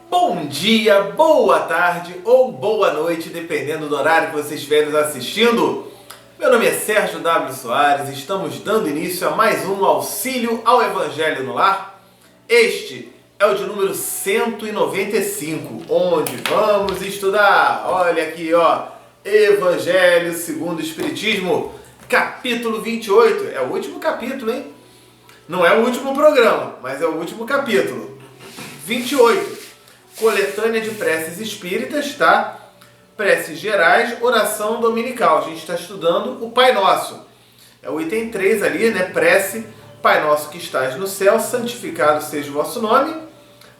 Bom dia, boa tarde ou boa noite, dependendo do horário que você estiver nos assistindo. Meu nome é Sérgio W. Soares, estamos dando início a mais um Auxílio ao Evangelho no Lar. Este é o de número 195, onde vamos estudar, olha aqui, Evangelho segundo o Espiritismo, capítulo 28, é o último capítulo, hein? Não é o último programa, mas é o último capítulo. 28. Coletânea de preces espíritas, tá? Preces gerais, oração dominical. A gente está estudando o Pai Nosso. É o item 3 ali, né? Prece, Pai Nosso que estás no céu, santificado seja o vosso nome,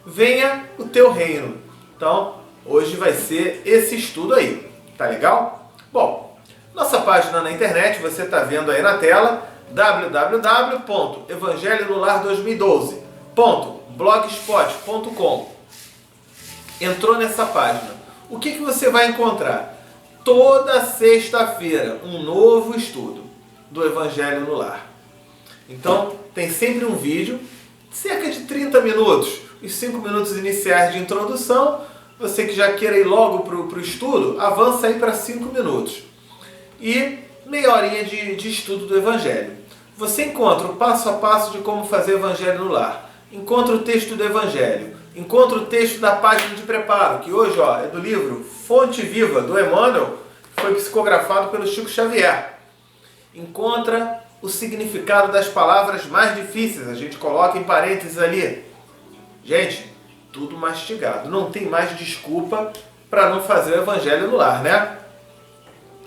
venha o teu reino. Então, hoje vai ser esse estudo aí, tá legal? Bom, nossa página na internet, você está vendo aí na tela, www.evangelhonolar2012.blogspot.com. Entrou nessa página. O que você vai encontrar? Toda sexta-feira, um novo estudo do Evangelho no Lar. Então, tem sempre um vídeo, cerca de 30 minutos, os 5 minutos iniciais de introdução. Você que já queira ir logo para o estudo, avança aí para 5 minutos. E meia horinha de estudo do Evangelho. Você encontra o passo a passo de como fazer o Evangelho no Lar. Encontra o texto do Evangelho. Encontra o texto da página de preparo, que hoje é do livro Fonte Viva, do Emmanuel, que foi psicografado pelo Chico Xavier. Encontra o significado das palavras mais difíceis, a gente coloca em parênteses ali. Gente, tudo mastigado, não tem mais desculpa para não fazer o Evangelho no Lar, né?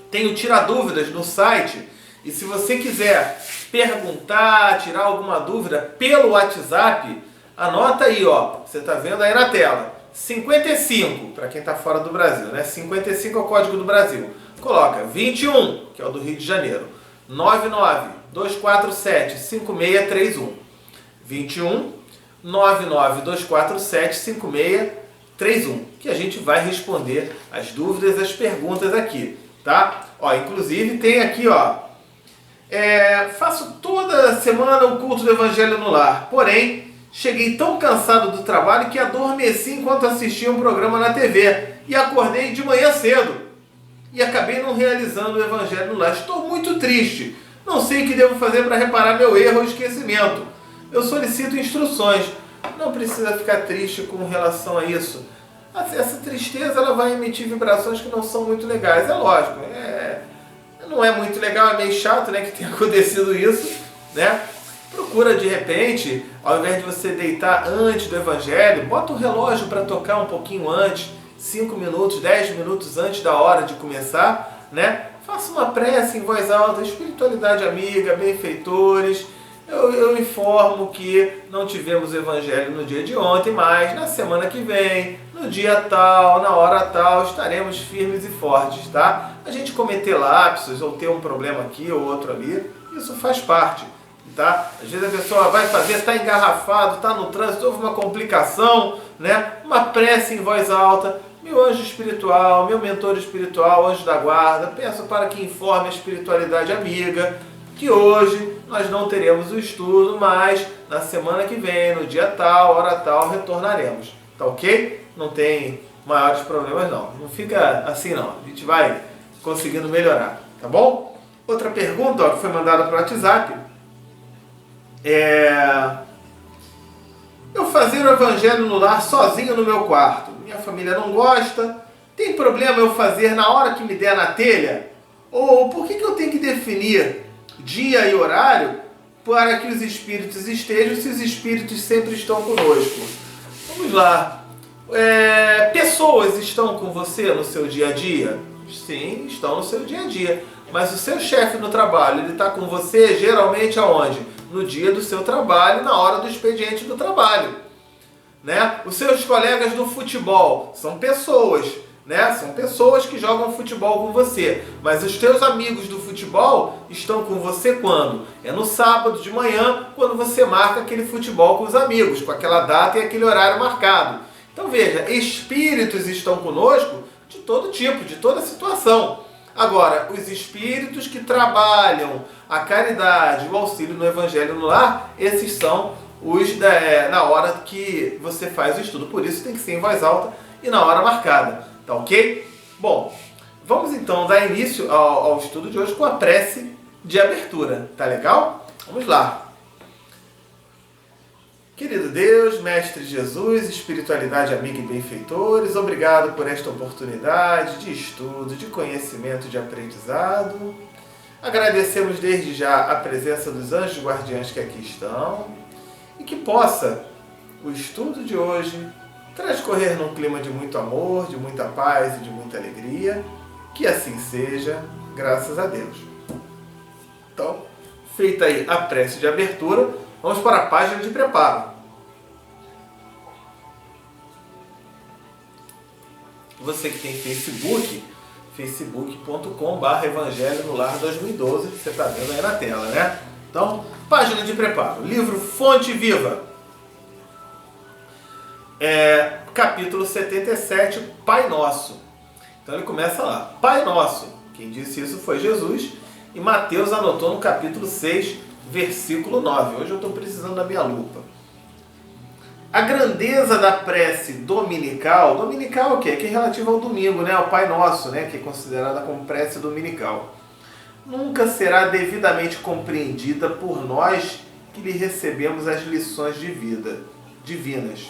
Tem o Tira Dúvidas no site, e se você quiser perguntar, tirar alguma dúvida pelo WhatsApp, anota aí, você está vendo aí na tela, 55, para quem está fora do Brasil, né? 55 é o código do Brasil. Coloca 21, que é o do Rio de Janeiro, 992475631. 21 992475631, que a gente vai responder as dúvidas, as perguntas aqui, tá? Inclusive tem aqui, faço toda semana o culto do Evangelho no Lar, porém cheguei tão cansado do trabalho que adormeci enquanto assistia um programa na TV e acordei de manhã cedo e acabei não realizando o Evangelho no Lar. Estou muito triste, não sei o que devo fazer para reparar meu erro ou esquecimento. Eu solicito instruções. Não precisa ficar triste com relação a isso. Essa tristeza ela vai emitir vibrações que não são muito legais, é lógico. Não é muito legal, é meio chato, né, que tenha acontecido isso, né? Procura de repente, ao invés de você deitar antes do Evangelho, bota o relógio para tocar um pouquinho antes, 5 minutos, 10 minutos antes da hora de começar, né? Faça uma prece em voz alta, espiritualidade amiga, benfeitores. Eu informo que não tivemos o Evangelho no dia de ontem, mas na semana que vem, no dia tal, na hora tal, estaremos firmes e fortes, tá? A gente cometer lapsos ou ter um problema aqui ou outro ali, isso faz parte. Tá? Às vezes a pessoa vai fazer, está engarrafado, está no trânsito, houve uma complicação, né? Uma prece em voz alta, meu anjo espiritual, meu mentor espiritual, anjo da guarda, peço para que informe a espiritualidade amiga, que hoje nós não teremos o estudo, mas na semana que vem, no dia tal, hora tal, retornaremos, tá ok? Não tem maiores problemas não fica assim não, a gente vai conseguindo melhorar, tá bom? Outra pergunta que foi mandada para o WhatsApp, eu fazer o Evangelho no Lar sozinho no meu quarto. Minha família não gosta. Tem problema eu fazer na hora que me der na telha? Ou por que eu tenho que definir dia e horário para que os espíritos estejam se os espíritos sempre estão conosco? Vamos lá. Pessoas estão com você no seu dia a dia? Sim, estão no seu dia a dia. Mas o seu chefe no trabalho, ele está com você geralmente aonde? No dia do seu trabalho, na hora do expediente do trabalho, né? Os seus colegas do futebol são pessoas, né? São pessoas que jogam futebol com você, mas os teus amigos do futebol estão com você quando? É no sábado de manhã, quando você marca aquele futebol com os amigos, com aquela data e aquele horário marcado. Então veja, espíritos estão conosco de todo tipo, de toda situação. Agora, os espíritos que trabalham a caridade, o auxílio no Evangelho no Lar, esses são na hora que você faz o estudo. Por isso tem que ser em voz alta e na hora marcada, tá ok? Bom, vamos então dar início ao estudo de hoje com a prece de abertura, tá legal? Vamos lá. Querido Deus, Mestre Jesus, espiritualidade amiga e benfeitores, obrigado por esta oportunidade de estudo, de conhecimento, de aprendizado. Agradecemos desde já a presença dos anjos guardiães que aqui estão e que possa o estudo de hoje transcorrer num clima de muito amor, de muita paz e de muita alegria. Que assim seja, graças a Deus. Então, feita aí a prece de abertura, vamos para a página de preparo. Você que tem Facebook, facebook.com/Evangelho no Lar 2012, você está vendo aí na tela, né? Então, página de preparo, livro Fonte Viva, capítulo 77, Pai Nosso. Então ele começa lá, Pai Nosso. Quem disse isso foi Jesus, e Mateus anotou no capítulo 6, versículo 9. Hoje eu estou precisando da minha lupa. A grandeza da prece dominical o quê? Que é relativa ao domingo, né? Ao Pai Nosso, né? Que é considerada como prece dominical. Nunca será devidamente compreendida por nós que lhe recebemos as lições de vida divinas.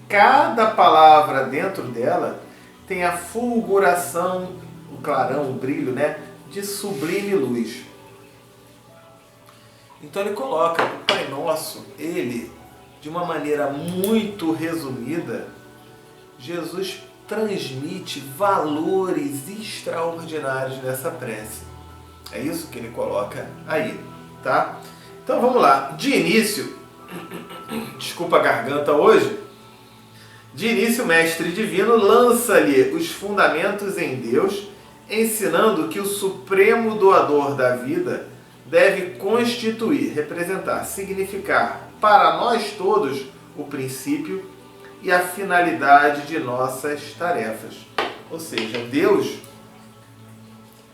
Cada palavra dentro dela tem a fulguração, o clarão, o brilho, né? De sublime luz. Então ele coloca o Pai Nosso, ele, de uma maneira muito resumida, Jesus transmite valores extraordinários nessa prece. É isso que ele coloca aí, tá? Então vamos lá. De início, desculpa a garganta hoje, de início o Mestre Divino lança-lhe os fundamentos em Deus, ensinando que o supremo doador da vida deve constituir, representar, significar para nós todos o princípio e a finalidade de nossas tarefas. Ou seja, Deus,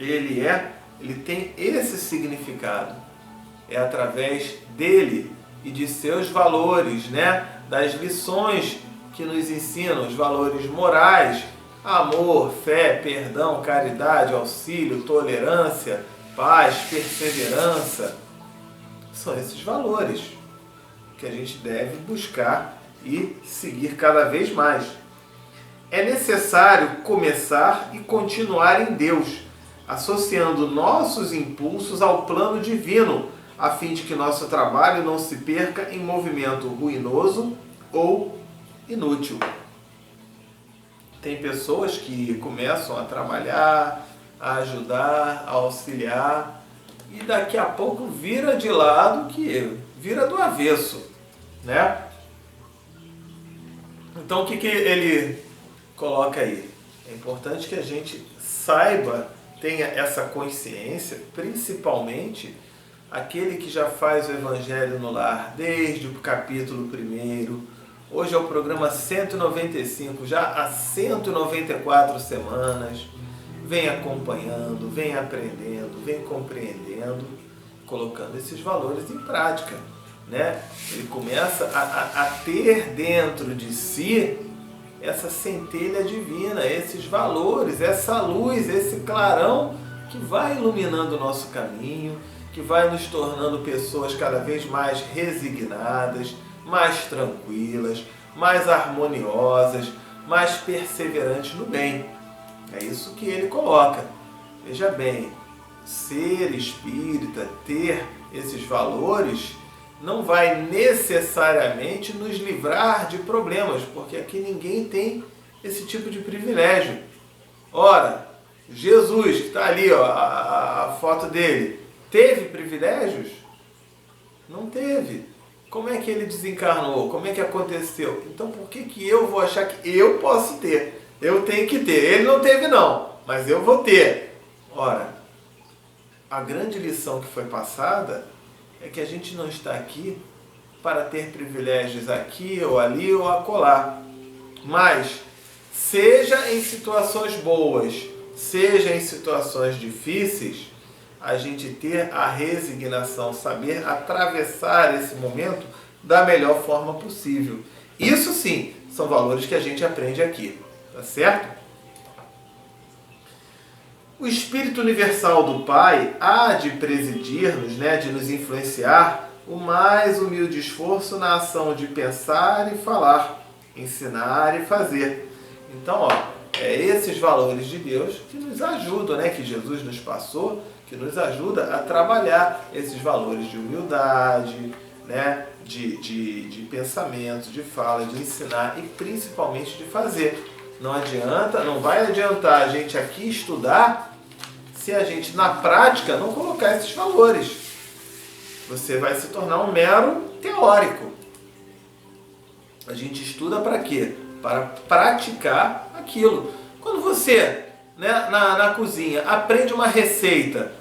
ele tem esse significado. É através dele e de seus valores, né? Das lições que nos ensinam, os valores morais, amor, fé, perdão, caridade, auxílio, tolerância, paz, perseverança. São esses valores que a gente deve buscar e seguir cada vez mais. É necessário começar e continuar em Deus, associando nossos impulsos ao plano divino, a fim de que nosso trabalho não se perca em movimento ruinoso ou inútil. Tem pessoas que começam a trabalhar, a ajudar, a auxiliar, e daqui a pouco vira de lado, que vira do avesso, né? Então o que ele coloca aí? É importante que a gente saiba, tenha essa consciência, principalmente aquele que já faz o Evangelho no Lar desde o capítulo 1º. Hoje é o programa 195, já há 194 semanas. Vem acompanhando, vem aprendendo, vem compreendendo, colocando esses valores em prática, né? Ele começa a ter dentro de si essa centelha divina, esses valores, essa luz, esse clarão que vai iluminando o nosso caminho, que vai nos tornando pessoas cada vez mais resignadas, mais tranquilas, mais harmoniosas, mais perseverantes no bem. É isso que ele coloca. Veja bem, ser espírita, ter esses valores, não vai necessariamente nos livrar de problemas, porque aqui ninguém tem esse tipo de privilégio. Ora, Jesus, que está ali, ó, a foto dele, teve privilégios? Não teve. Como é que ele desencarnou? Como é que aconteceu? Então por que eu vou achar que eu posso ter? Eu tenho que ter. Ele não teve não, mas eu vou ter. Ora, a grande lição que foi passada é que a gente não está aqui para ter privilégios aqui ou ali ou acolá. Mas, seja em situações boas, seja em situações difíceis, a gente ter a resignação, saber atravessar esse momento da melhor forma possível. Isso sim, são valores que a gente aprende aqui, tá certo? O Espírito Universal do Pai há de presidir-nos, né, de nos influenciar o mais humilde esforço na ação de pensar e falar, ensinar e fazer. Então, esses valores de Deus que nos ajudam, né, que Jesus nos passou, que nos ajuda a trabalhar esses valores de humildade, né, de pensamento, de fala, de ensinar e principalmente de fazer. Não vai adiantar a gente aqui estudar se a gente na prática não colocar esses valores. Você vai se tornar um mero teórico. A gente estuda para quê? Para praticar aquilo. Quando você, né, na cozinha, aprende uma receita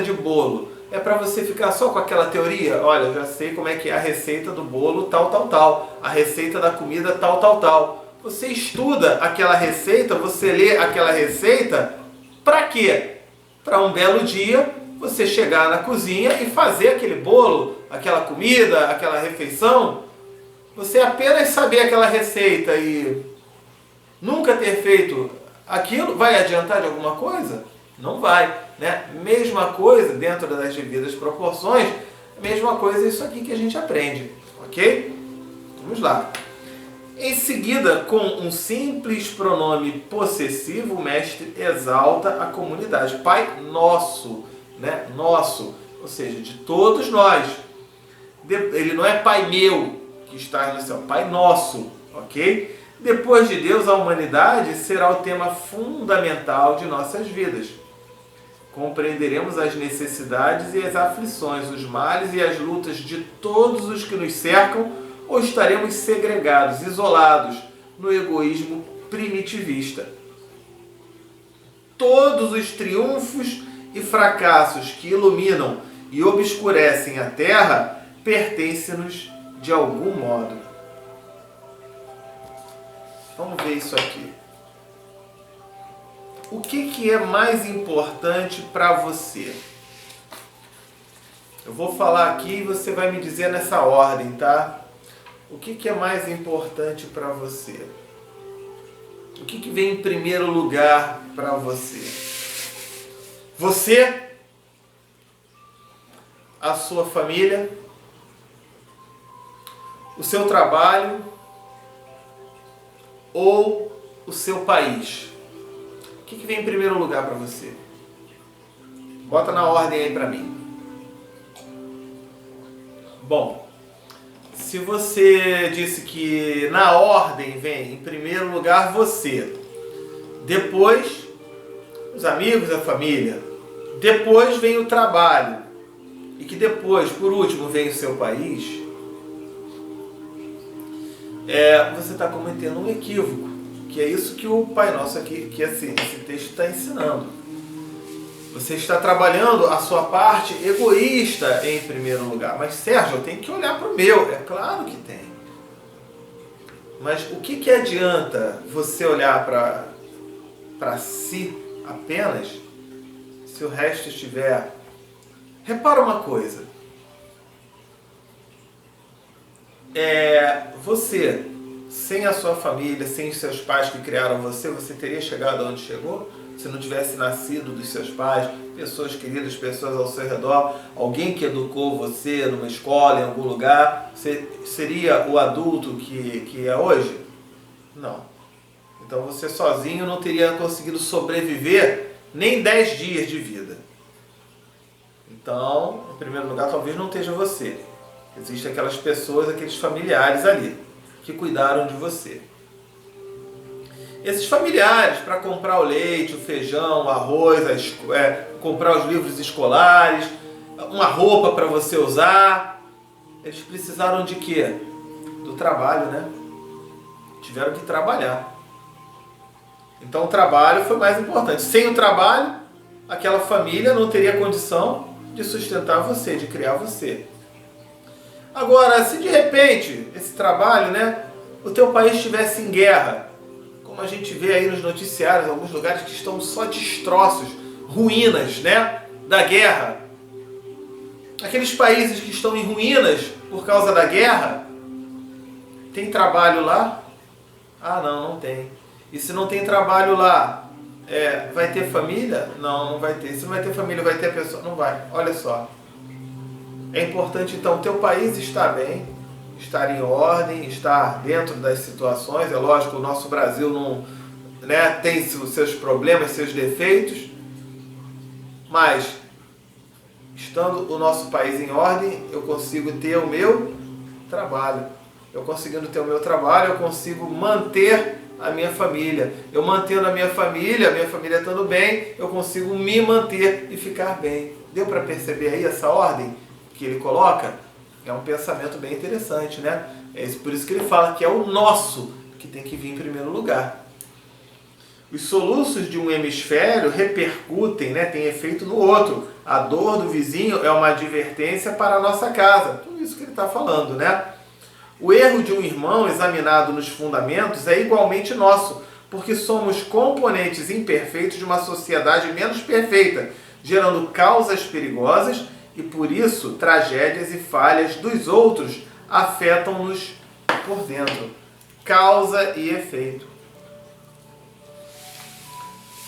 de bolo, é para você ficar só com aquela teoria? Olha, eu já sei como é que é a receita do bolo tal, tal, tal. A receita da comida tal, tal, tal. Você estuda aquela receita, você lê aquela receita, para quê? Para um belo dia você chegar na cozinha e fazer aquele bolo, aquela comida, aquela refeição. Você apenas saber aquela receita e nunca ter feito aquilo, vai adiantar de alguma coisa? Não vai, né? Mesma coisa, dentro das devidas proporções, mesma coisa isso aqui que a gente aprende, ok? Vamos lá. Em seguida, com um simples pronome possessivo, o mestre exalta a comunidade. Pai nosso, né? Nosso, ou seja, de todos nós. Ele não é Pai meu, que está no céu, Pai nosso, ok? Depois de Deus, a humanidade será o tema fundamental de nossas vidas. Compreenderemos as necessidades e as aflições, os males e as lutas de todos os que nos cercam, ou estaremos segregados, isolados, no egoísmo primitivista. Todos os triunfos e fracassos que iluminam e obscurecem a Terra pertencem-nos de algum modo. Vamos ver isso aqui. O que é mais importante para você? Eu vou falar aqui e você vai me dizer nessa ordem, tá? O que é mais importante para você? O que vem em primeiro lugar para você? Você, a sua família, o seu trabalho ou o seu país? O que vem em primeiro lugar para você? Bota na ordem aí para mim. Bom, se você disse que na ordem vem em primeiro lugar você, depois os amigos, a família, depois vem o trabalho e que depois, por último, vem o seu país, você está cometendo um equívoco, que é isso que o Pai Nosso aqui, que esse texto está ensinando. Você está trabalhando a sua parte egoísta em primeiro lugar. Mas, Sérgio, eu tenho que olhar para o meu. É claro que tem. Mas o que adianta você olhar para si apenas se o resto estiver... Repara uma coisa. Você, sem a sua família, sem os seus pais que criaram você, você teria chegado onde chegou? Se não tivesse nascido dos seus pais, pessoas queridas, pessoas ao seu redor, alguém que educou você numa escola, em algum lugar, você seria o adulto que é hoje? Não. Então você sozinho não teria conseguido sobreviver nem 10 dias de vida. Então, em primeiro lugar, talvez não esteja você. Existem aquelas pessoas, aqueles familiares ali, que cuidaram de você. Esses familiares, para comprar o leite, o feijão, o arroz, comprar os livros escolares, uma roupa para você usar, eles precisaram de quê? Do trabalho, né? Tiveram que trabalhar. Então o trabalho foi mais importante. Sem o trabalho, aquela família não teria condição de sustentar você, de criar você. Agora, se de repente esse trabalho, né, o teu país estivesse em guerra, como a gente vê aí nos noticiários, alguns lugares que estão só destroços, ruínas, né, da guerra. Aqueles países que estão em ruínas por causa da guerra, tem trabalho lá? Ah, não tem. E se não tem trabalho lá, vai ter família? Não, não vai ter. Se não vai ter família, vai ter pessoa? Não vai. Olha só. É importante, então, teu país estar bem, estar em ordem, estar dentro das situações. É lógico, o nosso Brasil não, tem os seus problemas, seus defeitos, mas estando o nosso país em ordem, eu consigo ter o meu trabalho. Eu conseguindo ter o meu trabalho, eu consigo manter a minha família. Eu mantendo a minha família estando bem, eu consigo me manter e ficar bem. Deu para perceber aí essa ordem que ele coloca? É um pensamento bem interessante, né? É por isso que ele fala que é o nosso que tem que vir em primeiro lugar. Os soluços de um hemisfério repercutem, têm efeito no outro. A dor do vizinho é uma advertência para a nossa casa. Tudo isso que ele está falando, né? O erro de um irmão examinado nos fundamentos é igualmente nosso, porque somos componentes imperfeitos de uma sociedade menos perfeita, gerando causas perigosas e, por isso, tragédias e falhas dos outros afetam-nos por dentro. Causa e efeito.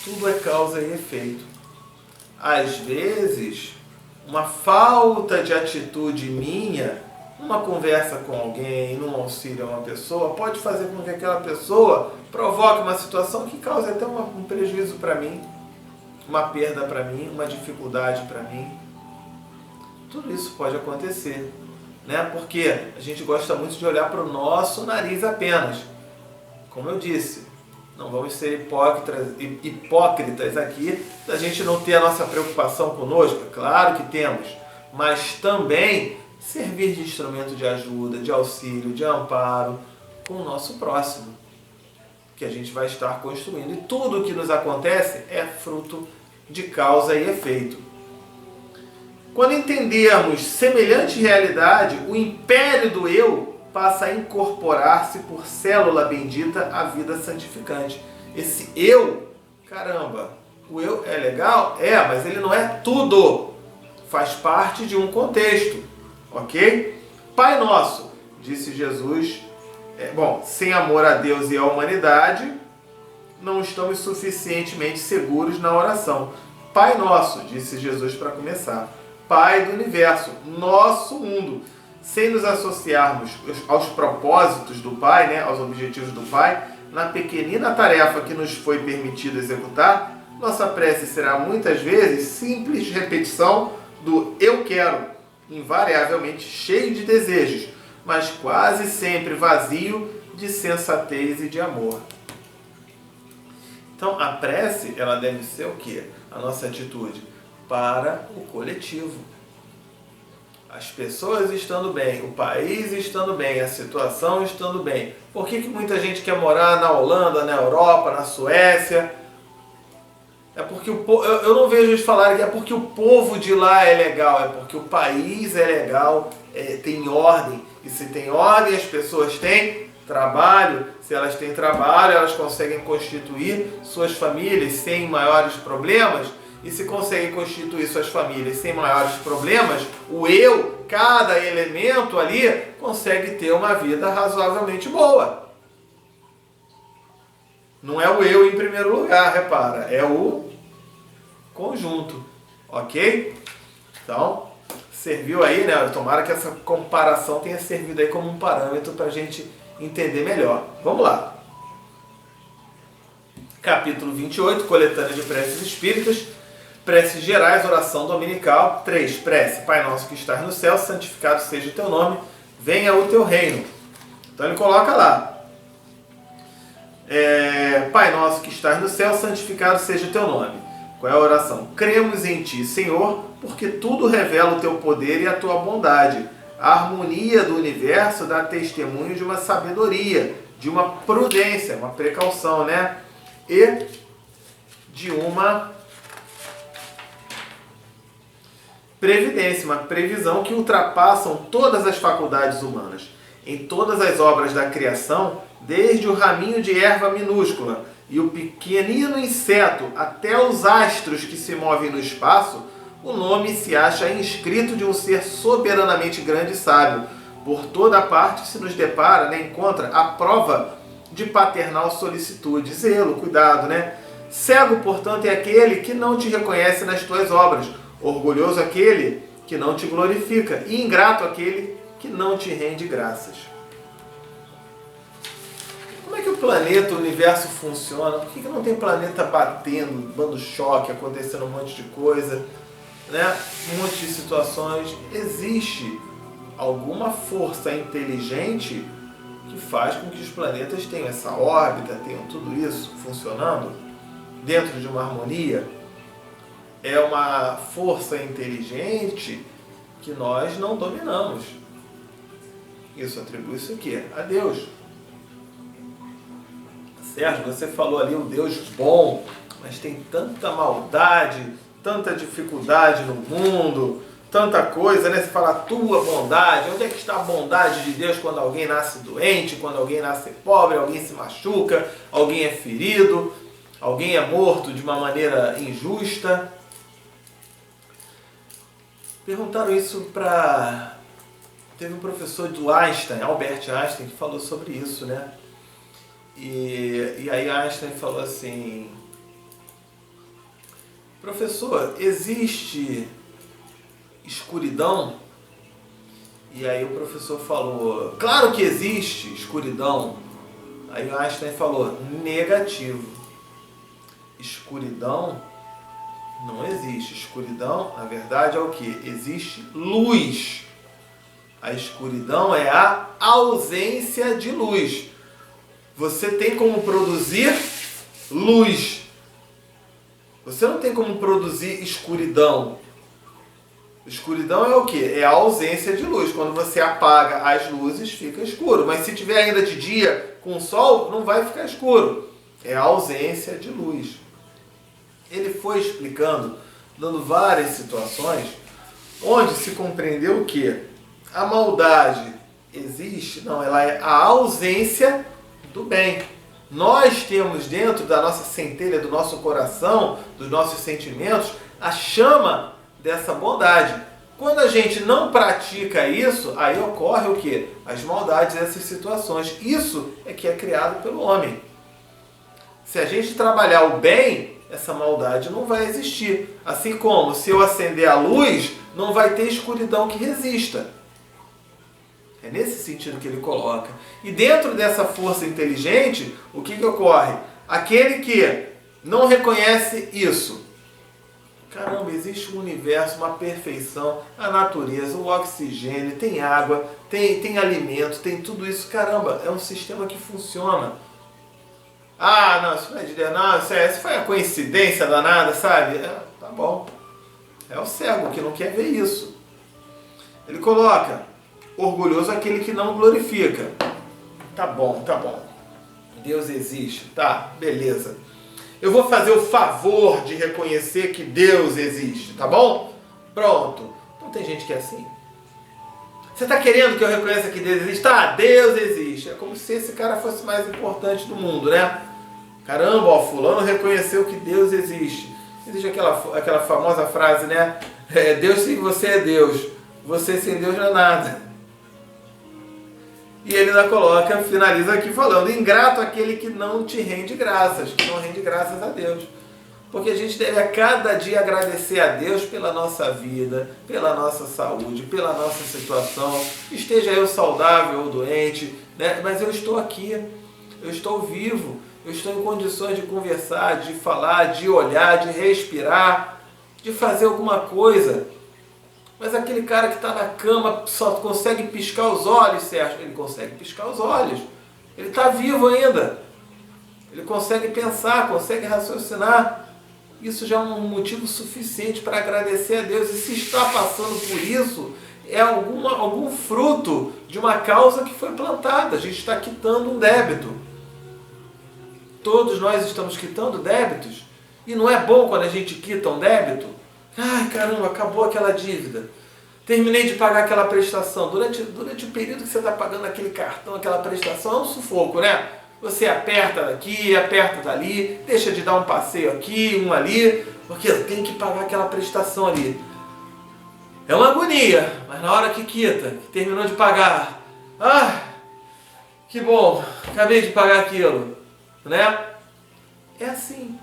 Tudo é causa e efeito. Às vezes, uma falta de atitude minha, uma conversa com alguém, num auxílio a uma pessoa, pode fazer com que aquela pessoa provoque uma situação que cause até um prejuízo para mim, uma perda para mim, uma dificuldade para mim. Tudo isso pode acontecer, Porque a gente gosta muito de olhar para o nosso nariz apenas. Como eu disse, não vamos ser hipócritas aqui, da gente não ter a nossa preocupação conosco, claro que temos, mas também servir de instrumento de ajuda, de auxílio, de amparo com o nosso próximo, que a gente vai estar construindo. E tudo o que nos acontece é fruto de causa e efeito. Quando entendemos semelhante realidade, o império do eu passa a incorporar-se por célula bendita à vida santificante. Esse eu, caramba, o eu é legal? Mas ele não é tudo. Faz parte de um contexto, ok? Pai nosso, disse Jesus, sem amor a Deus e à humanidade, não estamos suficientemente seguros na oração. Pai nosso, disse Jesus para começar, Pai do universo, nosso mundo. Sem nos associarmos aos propósitos do Pai, aos objetivos do Pai, na pequenina tarefa que nos foi permitido executar, nossa prece será muitas vezes simples repetição do eu quero, invariavelmente cheio de desejos, mas quase sempre vazio de sensatez e de amor. Então a prece, ela deve ser o quê? A nossa atitude para o coletivo. As pessoas estando bem, o país estando bem, a situação estando bem. Por que muita gente quer morar na Holanda, na Europa, na Suécia? É porque eu não vejo eles falarem que é porque o povo de lá é legal, é porque o país é legal, tem ordem. E se tem ordem, as pessoas têm trabalho. Se elas têm trabalho, elas conseguem constituir suas famílias sem maiores problemas. E se conseguem constituir suas famílias sem maiores problemas, o eu, cada elemento ali, consegue ter uma vida razoavelmente boa. Não é o eu em primeiro lugar, repara, é o conjunto, ok? Então, serviu aí, Tomara que essa comparação tenha servido aí como um parâmetro para a gente entender melhor. Vamos lá. Capítulo 28, coletânea de preces espíritas. Preces gerais, oração dominical. 3. Prece. Pai nosso que estás no céu, santificado seja o teu nome, venha o teu reino. Então ele coloca lá. Pai nosso que estás no céu, santificado seja o teu nome. Qual é a oração? Cremos em ti, Senhor, porque tudo revela o teu poder e a tua bondade. A harmonia do universo dá testemunho de uma sabedoria, de uma prudência, uma precaução, E de uma previdência, uma previsão que ultrapassam todas as faculdades humanas. Em todas as obras da criação, desde o raminho de erva minúscula e o pequenino inseto até os astros que se movem no espaço, o nome se acha inscrito de um ser soberanamente grande e sábio. Por toda parte se nos depara, né, encontra a prova de paternal solicitude, zelo, cuidado, né? Cego, portanto, é aquele que não te reconhece nas tuas obras, orgulhoso aquele que não te glorifica, e ingrato aquele que não te rende graças. Como é que o planeta, o universo funciona? Por que não tem planeta batendo, dando choque, acontecendo um monte de coisa, né? Um monte de situações? Existe alguma força inteligente que faz com que os planetas tenham essa órbita, tenham tudo isso funcionando dentro de uma harmonia. É uma força inteligente que nós não dominamos. Isso atribui-se o quê? A Deus. Sérgio, você falou ali um Deus bom, mas tem tanta maldade, tanta dificuldade no mundo, tanta coisa, né? Você fala a tua bondade. Onde é que está a bondade de Deus quando alguém nasce doente, quando alguém nasce pobre, alguém se machuca, alguém é ferido, alguém é morto de uma maneira injusta? Perguntaram isso para... Teve um professor do Einstein, Albert Einstein, que falou sobre isso, né? E aí Einstein falou assim: professor, existe escuridão? E aí o professor falou: claro que existe escuridão. Aí Einstein falou: negativo. Escuridão não existe. Escuridão, na verdade, é o que? Existe luz. A escuridão é a ausência de luz. Você tem como produzir luz. Você não tem como produzir escuridão. Escuridão é o quê? É a ausência de luz. Quando você apaga as luzes, fica escuro. Mas se tiver ainda de dia com sol, não vai ficar escuro. É a ausência de luz. Ele foi explicando, dando várias situações, onde se compreendeu que a maldade existe, não, ela é a ausência do bem. Nós temos dentro da nossa centelha, do nosso coração, dos nossos sentimentos, a chama dessa bondade. Quando a gente não pratica isso, aí ocorre o quê? As maldades dessas situações. Isso é que é criado pelo homem. Se a gente trabalhar o bem, essa maldade não vai existir. Assim como, se eu acender a luz, não vai ter escuridão que resista. É nesse sentido que ele coloca. E dentro dessa força inteligente, o que ocorre? Aquele que não reconhece isso. Caramba, existe um universo, uma perfeição, a natureza, o oxigênio, tem água, tem alimento, tem tudo isso. Caramba, é um sistema que funciona. Ah, não, isso não é de Deus, não, isso foi a coincidência danada, sabe? Tá bom. É o cego que não quer ver isso. Ele coloca: orgulhoso aquele que não glorifica. Tá bom, tá bom. Deus existe, tá, beleza. Eu vou fazer o favor de reconhecer que Deus existe, tá bom? Pronto. Então tem gente que é assim. Você está querendo que eu reconheça que Deus existe? Tá, Deus existe. É como se esse cara fosse mais importante do mundo, né? Caramba, ó, fulano reconheceu que Deus existe. Existe aquela famosa frase, né? Deus sem você é Deus. Você sem Deus não é nada. E ele ainda coloca, finaliza aqui falando: ingrato aquele que não te rende graças, que não rende graças a Deus. Porque a gente deve a cada dia agradecer a Deus pela nossa vida, pela nossa saúde, pela nossa situação. Esteja eu saudável ou doente, né? Mas eu estou aqui, eu estou vivo, eu estou em condições de conversar, de falar, de olhar, de respirar, de fazer alguma coisa. Mas aquele cara que está na cama só consegue piscar os olhos, Sérgio. Ele consegue piscar os olhos. Ele está vivo ainda. Ele consegue pensar, consegue raciocinar. Isso já é um motivo suficiente para agradecer a Deus. E se está passando por isso, é algum fruto de uma causa que foi plantada. A gente está quitando um débito. Todos nós estamos quitando débitos. E não é bom quando a gente quita um débito? Ai, caramba, acabou aquela dívida. Terminei de pagar aquela prestação. Durante o período que você está pagando aquele cartão, aquela prestação, é um sufoco, né? Você aperta daqui, aperta dali, deixa de dar um passeio aqui, um ali, porque eu tenho que pagar aquela prestação ali. É uma agonia, mas na hora que quita, que terminou de pagar, que bom, acabei de pagar aquilo, né? É assim,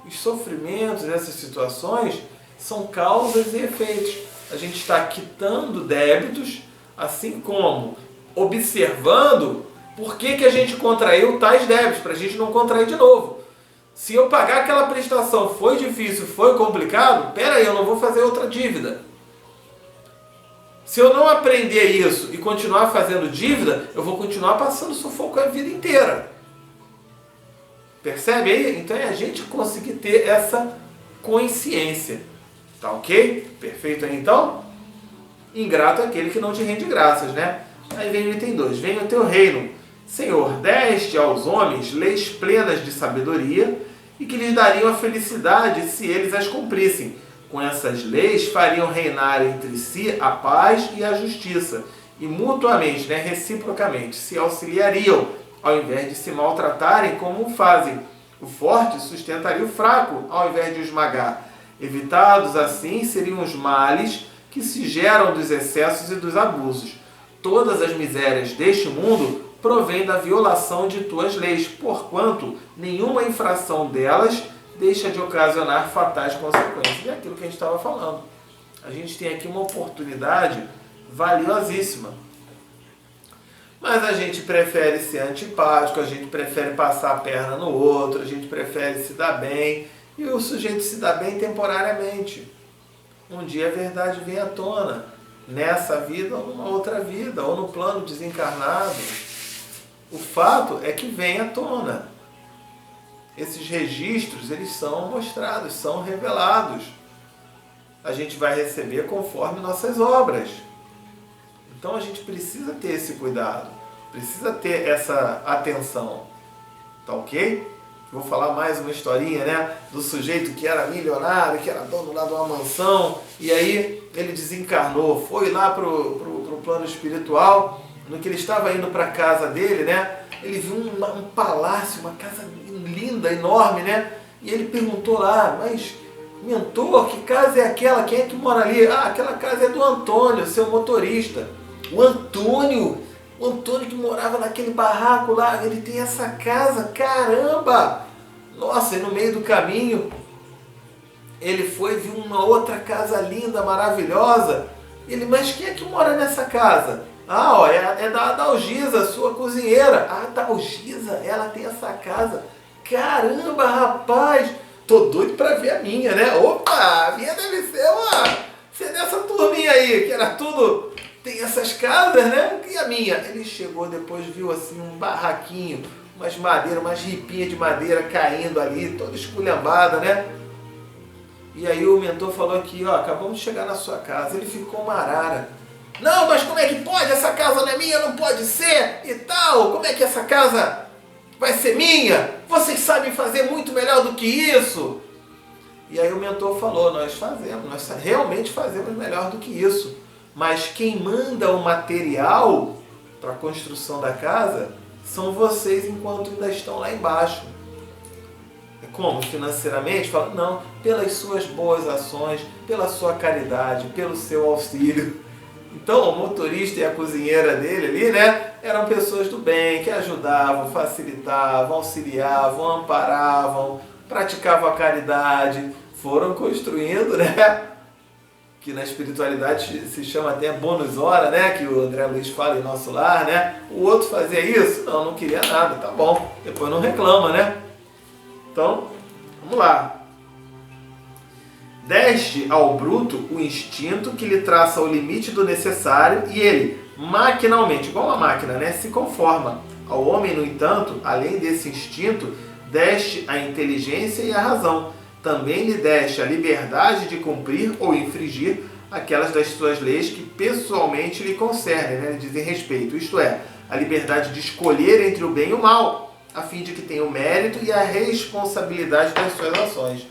os sofrimentos, essas situações são causas e efeitos. A gente está quitando débitos, assim como observando por que a gente contraiu tais débitos, para a gente não contrair de novo. Se eu pagar aquela prestação foi difícil, foi complicado, peraí, eu não vou fazer outra dívida. Se eu não aprender isso e continuar fazendo dívida, eu vou continuar passando sufoco a vida inteira. Percebe aí? Então é a gente conseguir ter essa consciência. Tá ok? Perfeito aí então? Ingrato é aquele que não te rende graças, né? Aí vem o item 2. Venha o teu reino. Senhor, deste aos homens leis plenas de sabedoria e que lhes dariam a felicidade se eles as cumprissem. Com essas leis fariam reinar entre si a paz e a justiça e mutuamente, né, reciprocamente, se auxiliariam ao invés de se maltratarem como fazem. O forte sustentaria o fraco ao invés de o esmagar. Evitados assim seriam os males que se geram dos excessos e dos abusos. Todas as misérias deste mundo provêm da violação de tuas leis, porquanto nenhuma infração delas deixa de ocasionar fatais consequências. É aquilo que a gente estava falando. A gente tem aqui uma oportunidade valiosíssima. Mas a gente prefere ser antipático, a gente prefere passar a perna no outro, a gente prefere se dar bem, e o sujeito se dá bem temporariamente. Um dia a verdade vem à tona, nessa vida ou numa outra vida, ou no plano desencarnado. O fato é que vem à tona. Esses registros, eles são mostrados, são revelados. A gente vai receber conforme nossas obras. Então a gente precisa ter esse cuidado, precisa ter essa atenção. Tá ok? Vou falar mais uma historinha, né? Do sujeito que era milionário, que era dono lá de uma mansão, e aí ele desencarnou, foi lá pro plano espiritual. No que ele estava indo para a casa dele, né? Ele viu um palácio, uma casa linda, enorme, né? E ele perguntou lá, mas mentor, que casa é aquela? Quem é que mora ali? Ah, aquela casa é do Antônio, seu motorista. O Antônio que morava naquele barraco lá, ele tem essa casa, caramba! Nossa, e no meio do caminho, ele foi, viu uma outra casa linda, maravilhosa. Ele, mas quem é que mora nessa casa? Ah, ó, é da Dalgisa, sua cozinheira. Ah, Dalgisa, ela tem essa casa. Caramba, rapaz, tô doido pra ver a minha, né? Opa, a minha deve ser dessa turminha aí, que era tudo... Tem essas casas, né? E a minha? Ele chegou depois, viu assim um barraquinho, umas madeiras, umas ripinhas de madeira caindo ali, toda esculhambada, né? E aí o mentor falou aqui, ó, acabamos de chegar na sua casa. Ele ficou uma arara. Não, mas como é que pode? Essa casa não é minha, não pode ser e tal. Como é que essa casa vai ser minha? Vocês sabem fazer muito melhor do que isso. E aí o mentor falou, nós realmente fazemos melhor do que isso. Mas quem manda o material para a construção da casa são vocês enquanto ainda estão lá embaixo. Como? Financeiramente? Fala, não, pelas suas boas ações, pela sua caridade, pelo seu auxílio. Então o motorista e a cozinheira dele ali, né, eram pessoas do bem, que ajudavam, facilitavam, auxiliavam, amparavam, praticavam a caridade, foram construindo, né? Que na espiritualidade se chama até bônus hora, né? Que o André Luiz fala em Nosso Lar, né? O outro fazia isso? Não, não queria nada, tá bom. Depois não reclama, né? Então, vamos lá. Deste ao bruto o instinto que lhe traça o limite do necessário e ele, maquinalmente, igual uma máquina, né? Se conforma. Ao homem, no entanto, além desse instinto, deste a inteligência e a razão. Também lhe deste a liberdade de cumprir ou infringir aquelas das suas leis que pessoalmente lhe concernem, né? Lhe dizem respeito. Isto é, a liberdade de escolher entre o bem e o mal, a fim de que tenha o mérito e a responsabilidade das suas ações.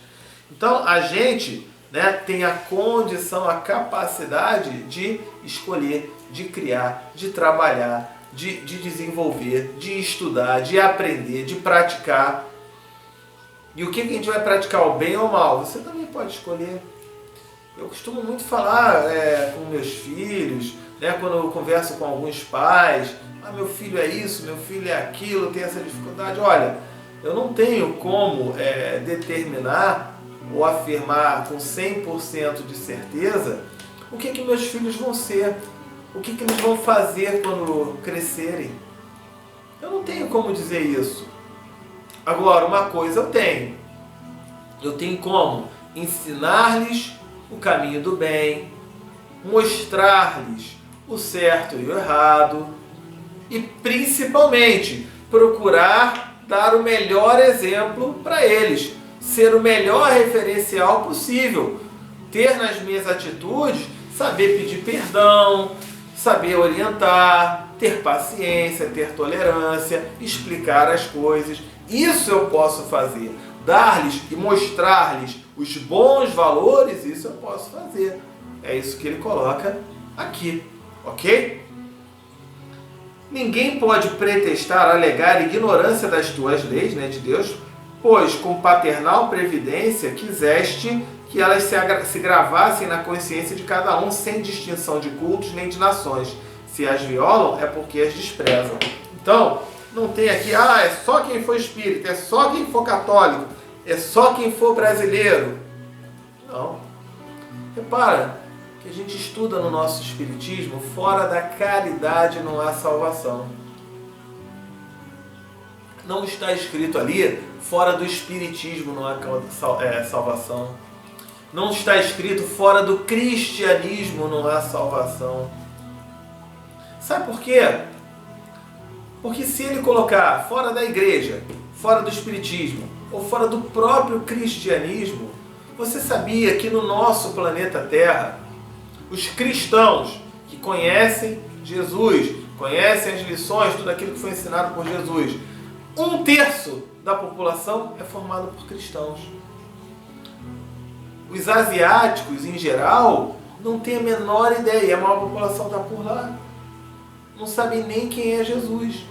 Então, a gente, né, tem a condição, a capacidade de escolher, de criar, de trabalhar, de desenvolver, de estudar, de aprender, de praticar. E o que a gente vai praticar, o bem ou o mal? Você também pode escolher. Eu costumo muito falar com meus filhos, né, quando eu converso com alguns pais, meu filho é isso, meu filho é aquilo, tem essa dificuldade. Olha, eu não tenho como determinar ou afirmar com 100% de certeza o que meus filhos vão ser, o que eles vão fazer quando crescerem. Eu não tenho como dizer isso. Agora, uma coisa eu tenho como ensinar-lhes o caminho do bem, mostrar-lhes o certo e o errado e, principalmente, procurar dar o melhor exemplo para eles, ser o melhor referencial possível, ter nas minhas atitudes, saber pedir perdão, saber orientar, ter paciência, ter tolerância, explicar as coisas. Isso eu posso fazer. Dar-lhes e mostrar-lhes os bons valores, isso eu posso fazer. É isso que ele coloca aqui, ok? Ninguém pode pretextar, alegar ignorância das tuas leis, né, de Deus, pois com paternal previdência quiseste que elas se gravassem na consciência de cada um, sem distinção de cultos nem de nações. Se as violam, é porque as desprezam. Então, não tem aqui, é só quem for espírita, é só quem for católico, é só quem for brasileiro. Não. Repara que a gente estuda no nosso espiritismo, fora da caridade não há salvação. Não está escrito ali, fora do espiritismo não há salvação. Não está escrito, fora do cristianismo não há salvação. Sabe por quê? Porque se ele colocar fora da igreja, fora do espiritismo, ou fora do próprio cristianismo, você sabia que no nosso planeta Terra, os cristãos que conhecem Jesus, conhecem as lições, tudo aquilo que foi ensinado por Jesus, 1/3 da população é formada por cristãos. Os asiáticos, em geral, não têm a menor ideia, e a maior população está por lá. Não sabem nem quem é Jesus.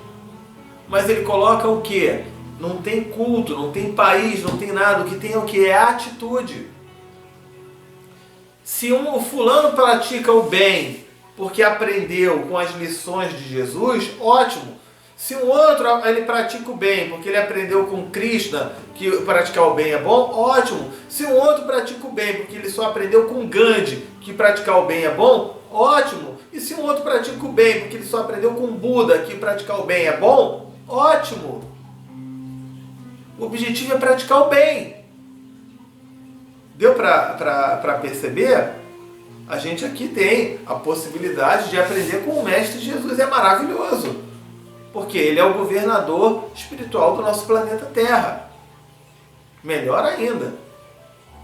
Mas ele coloca o quê? Não tem culto, não tem país, não tem nada. O que tem é o quê? É atitude. Se um fulano pratica o bem porque aprendeu com as lições de Jesus, ótimo. Se um outro ele pratica o bem porque ele aprendeu com Krishna que praticar o bem é bom, ótimo. Se um outro pratica o bem porque ele só aprendeu com Gandhi que praticar o bem é bom, ótimo. E se um outro pratica o bem porque ele só aprendeu com Buda que praticar o bem é bom, ótimo. O objetivo é praticar o bem. Deu para perceber? A gente aqui tem a possibilidade de aprender com o Mestre Jesus. É maravilhoso. Porque ele é o governador espiritual do nosso planeta Terra. Melhor ainda.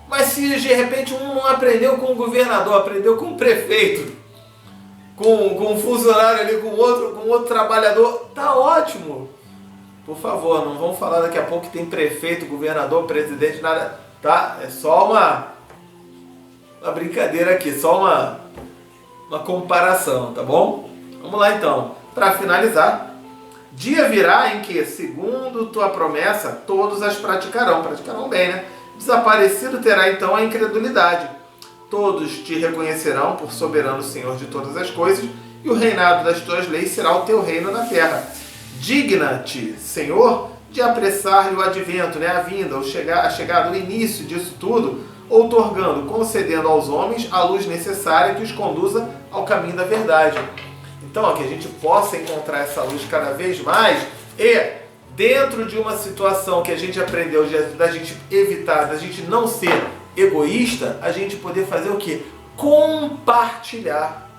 Mas se de repente um não aprendeu com o governador, aprendeu com o prefeito, com um funcionário ali, com outro trabalhador, tá ótimo. Por favor, não vamos falar daqui a pouco que tem prefeito, governador, presidente, nada. Tá? É só uma brincadeira aqui, só uma comparação, tá bom? Vamos lá então. Para finalizar, dia virá em que, segundo tua promessa, todos as praticarão bem, né? Desaparecido terá então a incredulidade. Todos te reconhecerão por soberano Senhor de todas as coisas, e o reinado das tuas leis será o teu reino na terra. Digna-te, Senhor, de apressar-lhe o advento, né? A vinda, a chegada, o início disso tudo, outorgando, concedendo aos homens a luz necessária que os conduza ao caminho da verdade. Então, que a gente possa encontrar essa luz cada vez mais e, dentro de uma situação que a gente aprendeu da gente evitar, da gente não ser egoísta, a gente poder fazer o quê? Compartilhar.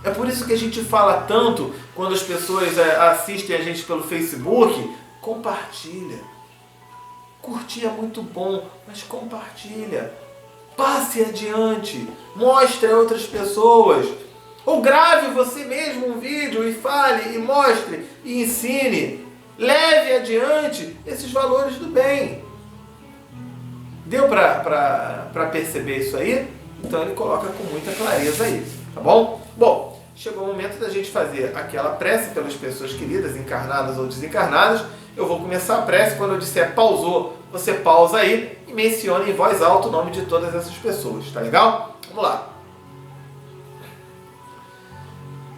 É por isso que a gente fala tanto quando as pessoas assistem a gente pelo Facebook, compartilha. Curtir é muito bom, mas compartilha. Passe adiante, mostre a outras pessoas. Ou grave você mesmo um vídeo e fale, e mostre, e ensine. Leve adiante esses valores do bem. Deu para perceber isso aí? Então ele coloca com muita clareza aí, tá bom? Bom, chegou o momento da gente fazer aquela prece pelas pessoas queridas, encarnadas ou desencarnadas. Eu vou começar a prece, quando eu disser pausou, você pausa aí e menciona em voz alta o nome de todas essas pessoas, tá legal? Vamos lá.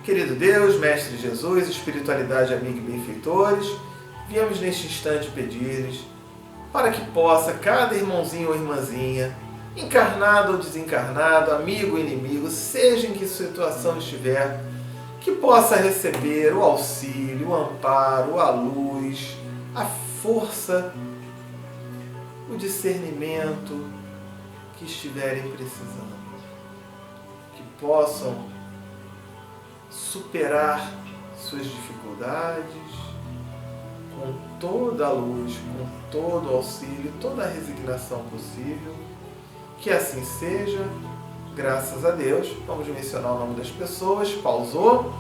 Querido Deus, Mestre Jesus, espiritualidade, amigo e benfeitores, viemos neste instante pedir-lhes para que possa cada irmãozinho ou irmãzinha, encarnado ou desencarnado, amigo ou inimigo, seja em que situação estiver, que possa receber o auxílio, o amparo, a luz, a força, o discernimento que estiverem precisando. Que possam superar suas dificuldades com toda a luz, com todo o auxílio, toda a resignação possível. Que assim seja, graças a Deus. Vamos mencionar o nome das pessoas. Pausou.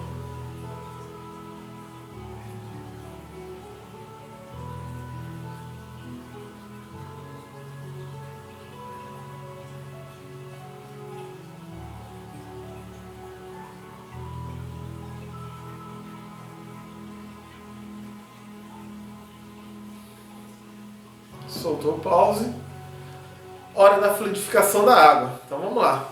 Soltou o pause. Hora da fluidificação da água. Então vamos lá.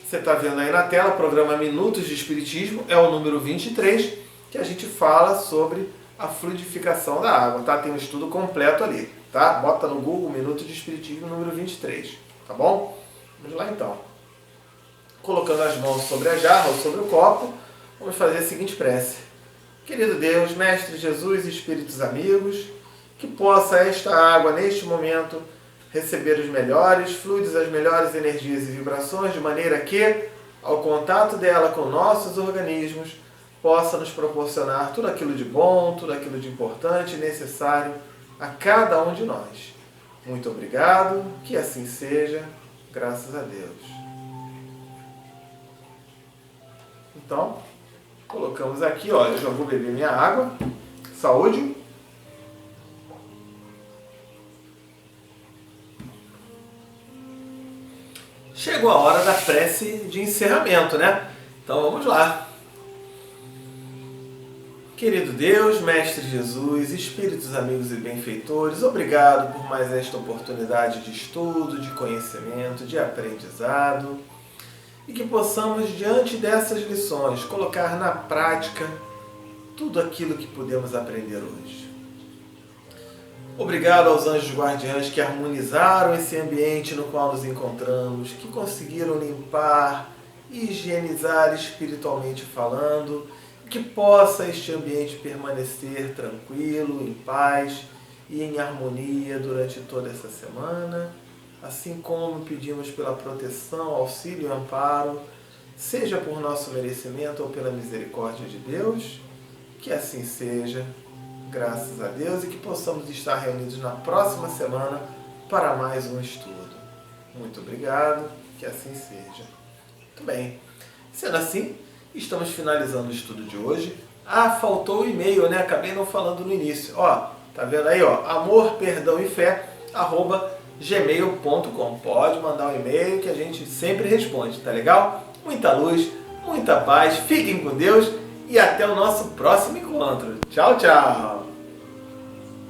Você está vendo aí na tela o programa Minutos de Espiritismo, é o número 23, que a gente fala sobre a fluidificação da água, tá? Tem um estudo completo ali, tá? Bota no Google Minutos de Espiritismo número 23, tá bom? Vamos lá então. Colocando as mãos sobre a jarra ou sobre o copo, vamos fazer a seguinte prece. Querido Deus, Mestre Jesus e Espíritos amigos, que possa esta água neste momento receber os melhores fluidos, as melhores energias e vibrações, de maneira que, ao contato dela com nossos organismos, possa nos proporcionar tudo aquilo de bom, tudo aquilo de importante e necessário a cada um de nós. Muito obrigado, que assim seja, graças a Deus. Então, colocamos aqui, olha, eu já vou beber minha água. Saúde! Chegou a hora da prece de encerramento, né? Então vamos lá. Querido Deus, Mestre Jesus, Espíritos amigos e benfeitores, obrigado por mais esta oportunidade de estudo, de conhecimento, de aprendizado, e que possamos, diante dessas lições, colocar na prática tudo aquilo que pudemos aprender hoje. Obrigado aos anjos guardiães que harmonizaram esse ambiente no qual nos encontramos, que conseguiram limpar e higienizar espiritualmente falando, que possa este ambiente permanecer tranquilo, em paz e em harmonia durante toda essa semana, assim como pedimos pela proteção, auxílio e amparo, seja por nosso merecimento ou pela misericórdia de Deus, que assim seja. Graças a Deus, e que possamos estar reunidos na próxima semana para mais um estudo. Muito obrigado, que assim seja. Muito bem. Sendo assim, estamos finalizando o estudo de hoje. Ah, faltou o e-mail, né? Acabei não falando no início. Ó, tá vendo aí, ó? Amor, perdão e fé, @gmail.com. Pode mandar um e-mail que a gente sempre responde, tá legal? Muita luz, muita paz, fiquem com Deus e até o nosso próximo encontro. Tchau, tchau!